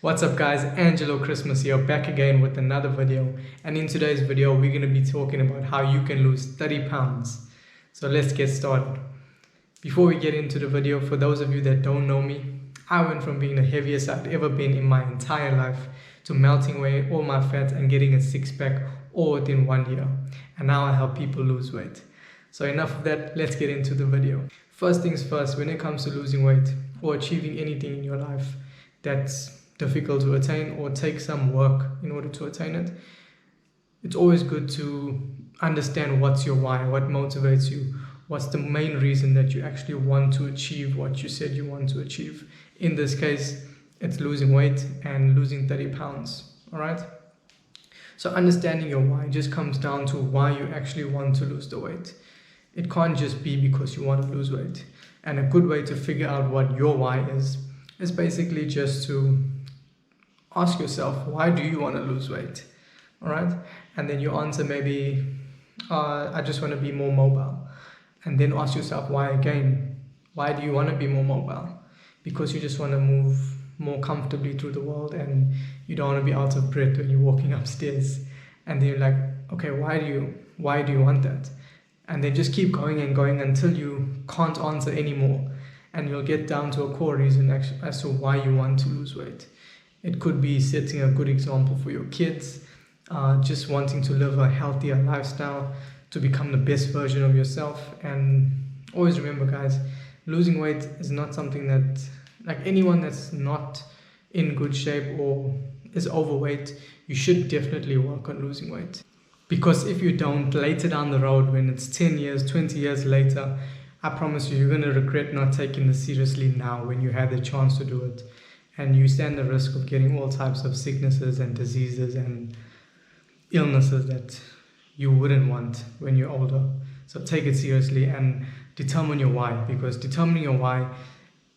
What's up guys, Angelo Christmas here, back again with another video. And in today's video we're going to be talking about how you can lose 30 pounds. So let's get started. Before we get into the video, for those of you that don't know me, I went from being the heaviest I've ever been in my entire life to melting away all my fat and getting a six-pack all within 1 year. And now I help people lose weight. So enough of that, let's get into the video. First things first, when it comes to losing weight or achieving anything in your life that's difficult to attain or take some work in order to attain it, it's always good to understand what's your why, what motivates you, what's the main reason that you actually want to achieve what you said you want to achieve. In this case, it's losing weight and losing 30 pounds, all right? So understanding your why just comes down to why you actually want to lose the weight. It can't just be because you want to lose weight. And a good way to figure out what your why is basically just to ask yourself, why do you want to lose weight? All right. And then you answer maybe, I just want to be more mobile. And then ask yourself why again. Why do you want to be more mobile? Because you just want to move more comfortably through the world and you don't want to be out of breath when you're walking upstairs. And then you're like, okay, why do you want that? And then just keep going and going until you can't answer anymore. And you'll get down to a core reason as to why you want to lose weight. It could be setting a good example for your kids, just wanting to live a healthier lifestyle, to become the best version of yourself. And always remember, guys, losing weight is not something that, like anyone that's not in good shape or is overweight, you should definitely work on losing weight. Because if you don't, later down the road, when it's 10 years, 20 years later, I promise you're going to regret not taking this seriously now when you had the chance to do it. And you stand the risk of getting all types of sicknesses and diseases and illnesses that you wouldn't want when you're older. So take it seriously and determine your why, because determining your why,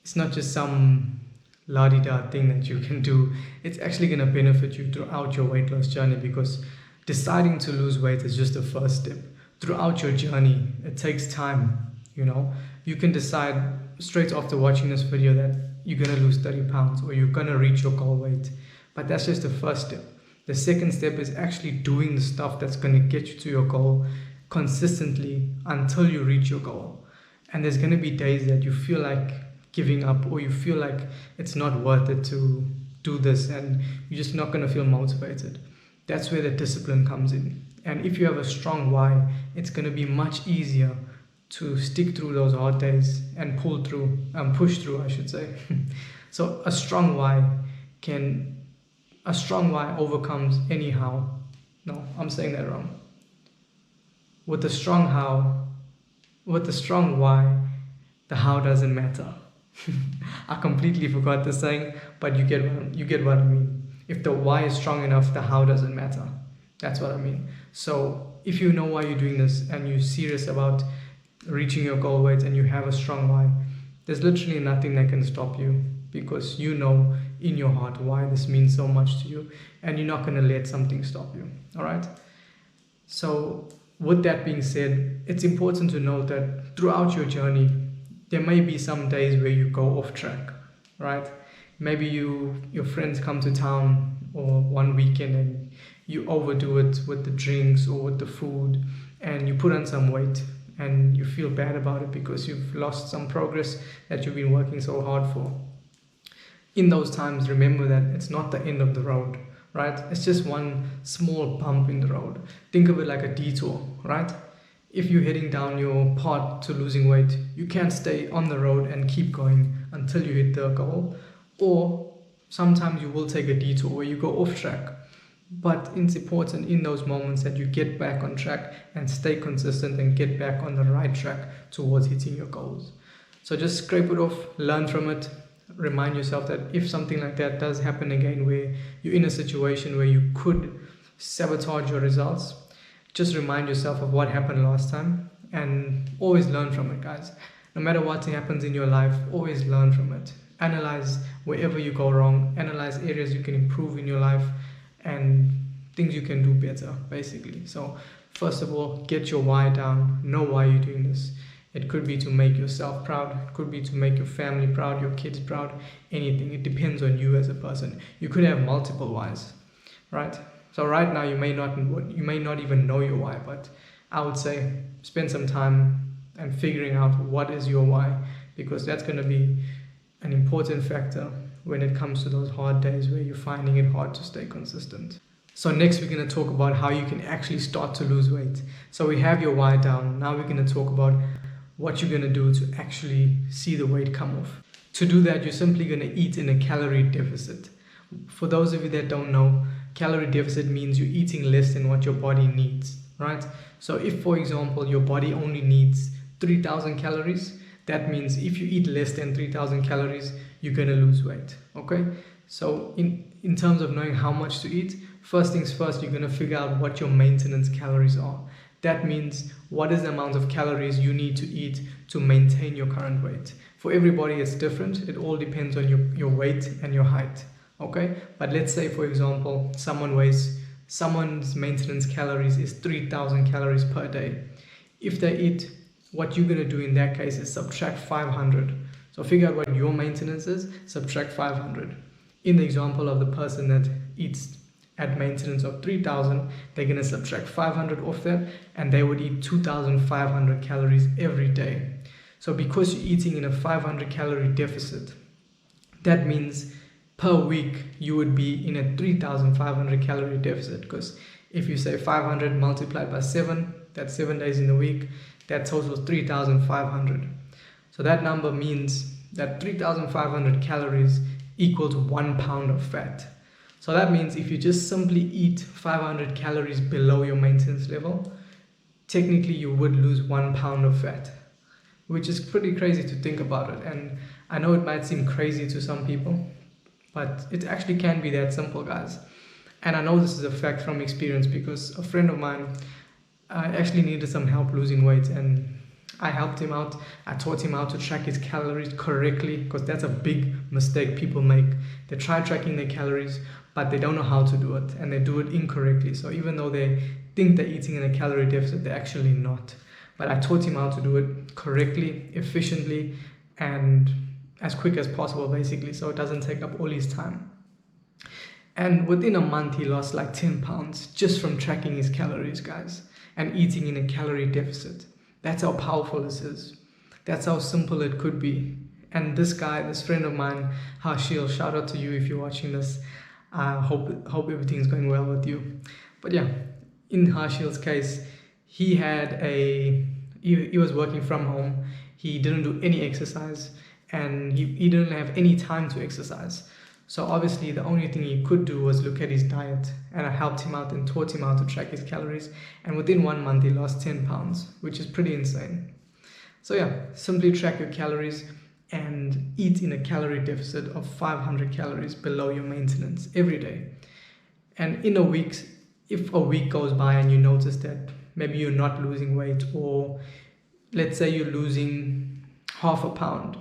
it's not just some la-di-da thing that you can do. It's actually going to benefit you throughout your weight loss journey, because deciding to lose weight is just the first step. Throughout your journey, it takes time, you know. You can decide straight after watching this video that you're going to lose 30 pounds or you're going to reach your goal weight. But that's just the first step. The second step is actually doing the stuff that's going to get you to your goal consistently until you reach your goal. And there's going to be days that you feel like giving up, or you feel like it's not worth it to do this, and you're just not going to feel motivated. That's where the discipline comes in. And if you have a strong why, it's going to be much easier to stick through those hard days and push through, I should say. So a strong why overcomes any how. No, I'm saying that wrong. With a strong why, the how doesn't matter. I completely forgot the saying, but you get what I mean. If the why is strong enough, the how doesn't matter. That's what I mean. So if you know why you're doing this and you're serious about reaching your goal weight and you have a strong why, there's literally nothing that can stop you, because you know in your heart why this means so much to you, and you're not going to let something stop you. All right. So with that being said, it's important to note that throughout your journey, there may be some days where you go off track, right? Maybe your friends come to town or one weekend and you overdo it with the drinks or with the food, and you put on some weight and you feel bad about it because you've lost some progress that you've been working so hard for. In those times, remember that it's not the end of the road, right? It's just one small bump in the road. Think of it like a detour, right? If you're heading down your path to losing weight, you can't stay on the road and keep going until you hit the goal. Or sometimes you will take a detour where you go off track. But it's important in those moments that you get back on track and stay consistent and get back on the right track towards hitting your goals. So just scrape it off, learn from it. Remind yourself that if something like that does happen again, where you're in a situation where you could sabotage your results, just remind yourself of what happened last time and always learn from it, guys. No matter what happens in your life, always learn from it. Analyze wherever you go wrong, analyze areas you can improve in your life and things you can do better, basically. So first of all, get your why down, know why you're doing this. It could be to make yourself proud. It could be to make your family proud, your kids proud, anything. It depends on you as a person. You could have multiple whys, right? So right now you may not even know your why, but I would say spend some time and figuring out what is your why, because that's going to be an important factor when it comes to those hard days where you're finding it hard to stay consistent. So next we're going to talk about how you can actually start to lose weight. So we have your why down. Now we're going to talk about what you're going to do to actually see the weight come off. To do that, you're simply going to eat in a calorie deficit. For those of you that don't know, calorie deficit means you're eating less than what your body needs, right? So if, for example, your body only needs 3,000 calories, that means if you eat less than 3,000 calories, you're going to lose weight, okay? So in terms of knowing how much to eat, first things first, you're going to figure out what your maintenance calories are. That means what is the amount of calories you need to eat to maintain your current weight. For everybody, it's different. It all depends on your weight and your height, okay? But let's say, for example, someone's maintenance calories is 3,000 calories per day. If they eat, what you're going to do in that case is subtract 500. So figure out what your maintenance is, subtract 500. In the example of the person that eats at maintenance of 3,000, they're going to subtract 500 off that, and they would eat 2,500 calories every day. So because you're eating in a 500 calorie deficit, that means per week you would be in a 3,500 calorie deficit, because if you say 500 multiplied by 7, that's 7 days in the week, that totals 3,500. So that number means that 3,500 calories equals 1 pound of fat. So that means if you just simply eat 500 calories below your maintenance level, technically you would lose 1 pound of fat, which is pretty crazy to think about it. And I know it might seem crazy to some people, but it actually can be that simple, guys. And I know this is a fact from experience, because a friend of mine actually needed some help losing weight, and I helped him out. I taught him how to track his calories correctly, because that's a big mistake people make. They try tracking their calories, but they don't know how to do it, and they do it incorrectly. So even though they think they're eating in a calorie deficit, they're actually not. But I taught him how to do it correctly, efficiently, and as quick as possible, basically, so it doesn't take up all his time. And within a month, he lost like 10 pounds just from tracking his calories, guys, and eating in a calorie deficit. That's how powerful this is. That's how simple it could be. And this guy, this friend of mine, Harshil, shout out to you if you're watching this. I hope everything's going well with you. But yeah, in Harshil's case, he was working from home. He didn't do any exercise, and he didn't have any time to exercise. So obviously the only thing he could do was look at his diet, and I helped him out and taught him how to track his calories. And within 1 month, he lost 10 pounds, which is pretty insane. So yeah, simply track your calories and eat in a calorie deficit of 500 calories below your maintenance every day. And in a week, if a week goes by and you notice that maybe you're not losing weight, or let's say you're losing half a pound,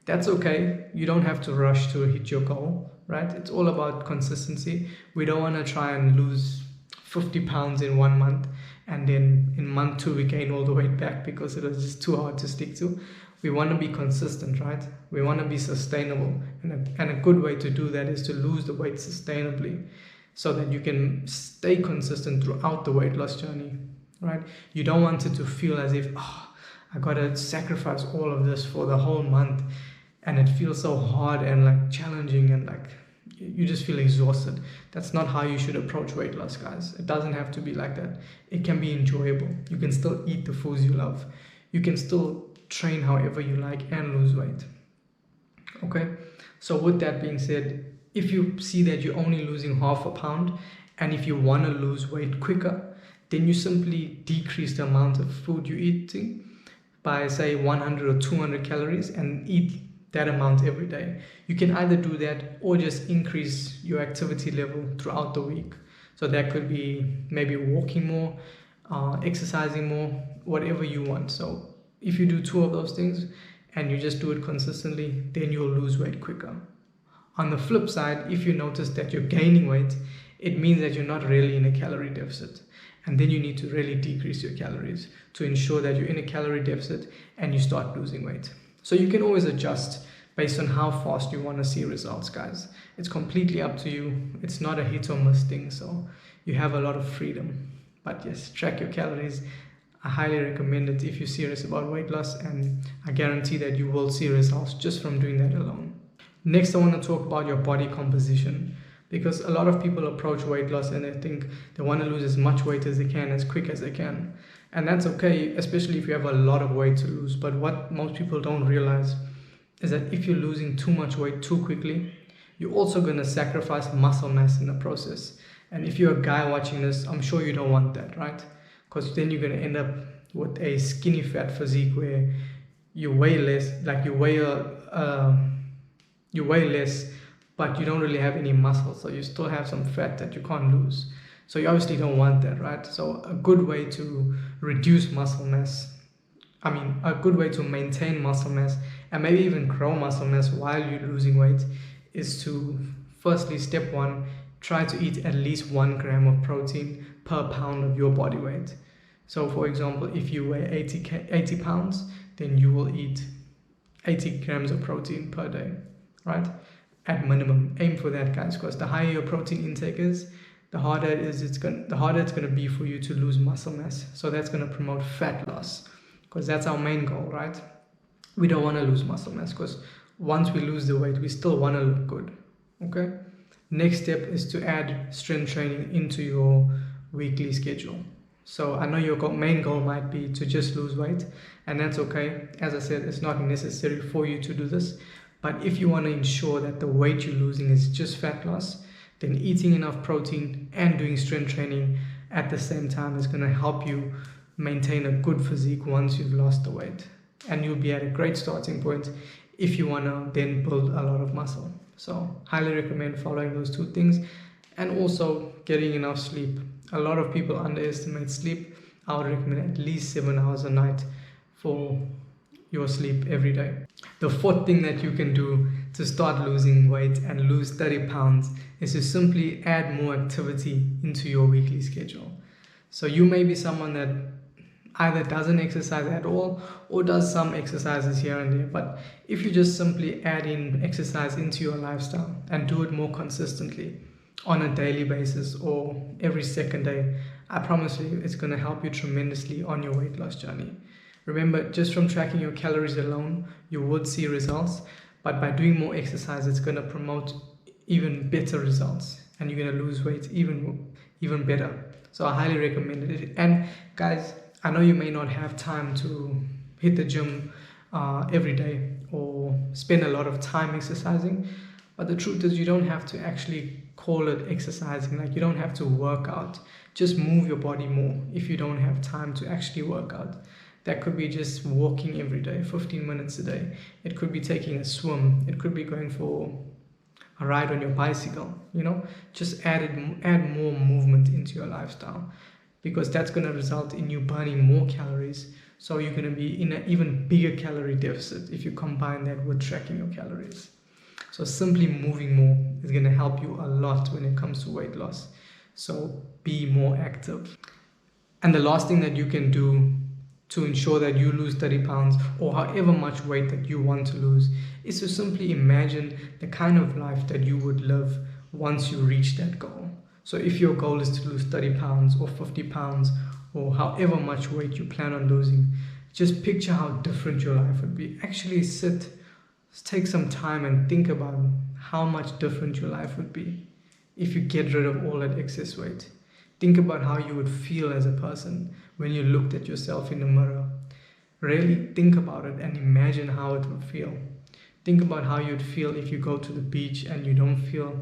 that's okay. You don't have to rush to hit your goal, right? It's all about consistency. We don't want to try and lose 50 pounds in 1 month, and then in month 2 we gain all the weight back because it was just too hard to stick to. We want to be consistent, right? We want to be sustainable, and a good way to do that is to lose the weight sustainably, so that you can stay consistent throughout the weight loss journey, right? You don't want it to feel as if, I gotta sacrifice all of this for the whole month, and it feels so hard and like challenging, and like you just feel exhausted. That's not how you should approach weight loss, guys. It doesn't have to be like that. It can be enjoyable. You can still eat the foods you love. You can still train however you like and lose weight. Okay, so with that being said, if you see that you're only losing half a pound, and if you want to lose weight quicker, then you simply decrease the amount of food you're eating by say 100 or 200 calories and eat that amount every day. You can either do that or just increase your activity level throughout the week. So that could be maybe walking more, exercising more, whatever you want. So if you do 2 of those things and you just do it consistently, then you'll lose weight quicker. On the flip side, if you notice that you're gaining weight, it means that you're not really in a calorie deficit. And then you need to really decrease your calories to ensure that you're in a calorie deficit and you start losing weight. So you can always adjust based on how fast you want to see results, guys. It's completely up to you. It's not a hit or miss thing, so you have a lot of freedom. But yes, track your calories. I highly recommend it if you're serious about weight loss, and I guarantee that you will see results just from doing that alone. Next, I want to talk about your body composition, because a lot of people approach weight loss and they think they want to lose as much weight as they can, as quick as they can. And that's okay, especially if you have a lot of weight to lose. But what most people don't realize is that if you're losing too much weight too quickly, you're also going to sacrifice muscle mass in the process. And if you're a guy watching this, I'm sure you don't want that, right? Because then you're going to end up with a skinny fat physique where you weigh less, like you weigh less, but you don't really have any muscle, so you still have some fat that you can't lose. So you obviously don't want that, right? So a good way to reduce muscle mass, a good way to maintain muscle mass and maybe even grow muscle mass while you're losing weight is to, firstly, step one, try to eat at least 1 gram of protein per pound of your body weight. So for example, if you weigh 80 pounds, then you will eat 80 grams of protein per day, right? At minimum, aim for that, guys, because the higher your protein intake is, the harder it's going to be for you to lose muscle mass. So that's going to promote fat loss, because that's our main goal, right? We don't want to lose muscle mass, because once we lose the weight, we still want to look good. Okay. Next step is to add strength training into your weekly schedule. So I know your main goal might be to just lose weight, and that's okay. As I said, it's not necessary for you to do this. But if you want to ensure that the weight you're losing is just fat loss, then eating enough protein and doing strength training at the same time is going to help you maintain a good physique once you've lost the weight. And you'll be at a great starting point if you want to then build a lot of muscle. So highly recommend following those 2 things, and also getting enough sleep. A lot of people underestimate sleep. I would recommend at least 7 hours a night for your sleep every day. The 4th thing that you can do to start losing weight and lose 30 pounds is to simply add more activity into your weekly schedule. So you may be someone that either doesn't exercise at all or does some exercises here and there, but if you just simply add in exercise into your lifestyle and do it more consistently on a daily basis or every second day, I promise you it's going to help you tremendously on your weight loss journey. Remember, just from tracking your calories alone, you would see results, but by doing more exercise, it's going to promote even better results, and you're going to lose weight even better. So I highly recommend it. And guys, I know you may not have time to hit the gym every day or spend a lot of time exercising, but the truth is you don't have to actually call it exercising. Like, you don't have to work out. Just move your body more if you don't have time to actually work out. That could be just walking every day, 15 minutes a day. It could be taking a swim. It could be going for a ride on your bicycle. Just add more movement into your lifestyle, because that's going to result in you burning more calories. So you're going to be in an even bigger calorie deficit if you combine that with tracking your calories. So simply moving more is going to help you a lot when it comes to weight loss. So be more active. And the last thing that you can do to ensure that you lose 30 pounds or however much weight that you want to lose is to simply imagine the kind of life that you would live once you reach that goal. So if your goal is to lose 30 pounds or 50 pounds or however much weight you plan on losing, just picture how different your life would be. Actually take some time and think about how much different your life would be if you get rid of all that excess weight. Think about how you would feel as a person when you looked at yourself in the mirror. Really think about it and imagine how it would feel. Think about how you'd feel if you go to the beach and you don't feel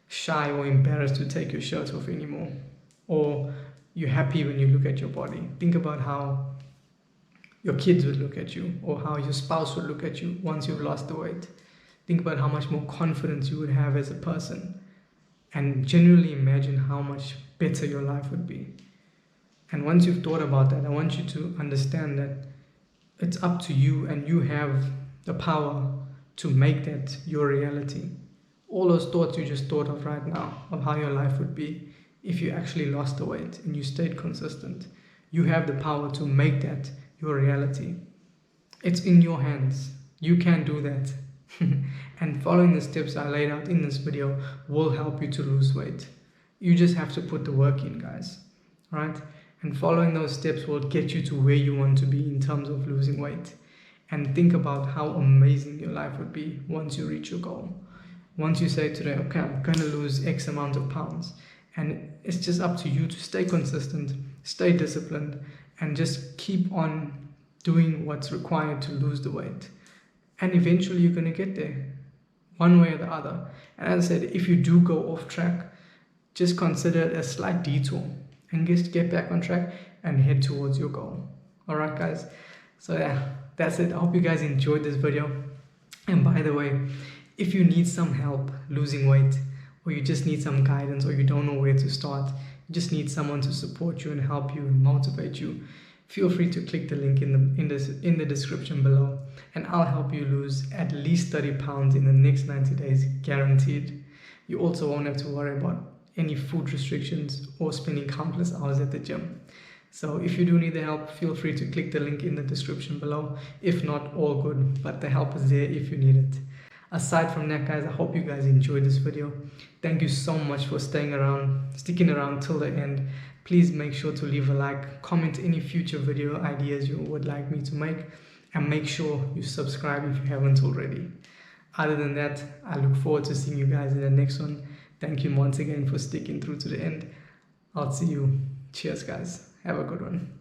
shy or embarrassed to take your shirt off anymore. Or you're happy when you look at your body. Think about how your kids would look at you, or how your spouse would look at you once you've lost the weight. Think about how much more confidence you would have as a person. And genuinely imagine how much better your life would be. And once you've thought about that, I want you to understand that it's up to you, and you have the power to make that your reality. All those thoughts you just thought of right now, of how your life would be, if you actually lost the weight and you stayed consistent. You have the power to make that your reality. It's in your hands. You can do that. And following the steps I laid out in this video will help you to lose weight. You just have to put the work in, guys. Right? And following those steps will get you to where you want to be in terms of losing weight. And think about how amazing your life would be once you reach your goal. Once you say today, okay, I'm going to lose X amount of pounds. And it's just up to you to stay consistent, stay disciplined, and just keep on doing what's required to lose the weight. And eventually you're going to get there, one way or the other. And as I said, if you do go off track, just consider it a slight detour and just get back on track and head towards your goal. Alright guys, so yeah, that's it. I hope you guys enjoyed this video. And by the way, if you need some help losing weight, or you just need some guidance, or you don't know where to start, you just need someone to support you and help you and motivate you, feel free to click the link in the description below, and I'll help you lose at least 30 pounds in the next 90 days, guaranteed. You also won't have to worry about any food restrictions or spending countless hours at the gym. So if you do need the help, feel free to click the link in the description below. If not, all good, but the help is there if you need it. Aside from that, guys, I hope you guys enjoyed this video. Thank you so much for sticking around till the end. Please make sure to leave a like, comment any future video ideas you would like me to make, and make sure you subscribe if you haven't already. Other than that, I look forward to seeing you guys in the next one. Thank you once again for sticking through to the end. I'll see you. Cheers, guys. Have a good one.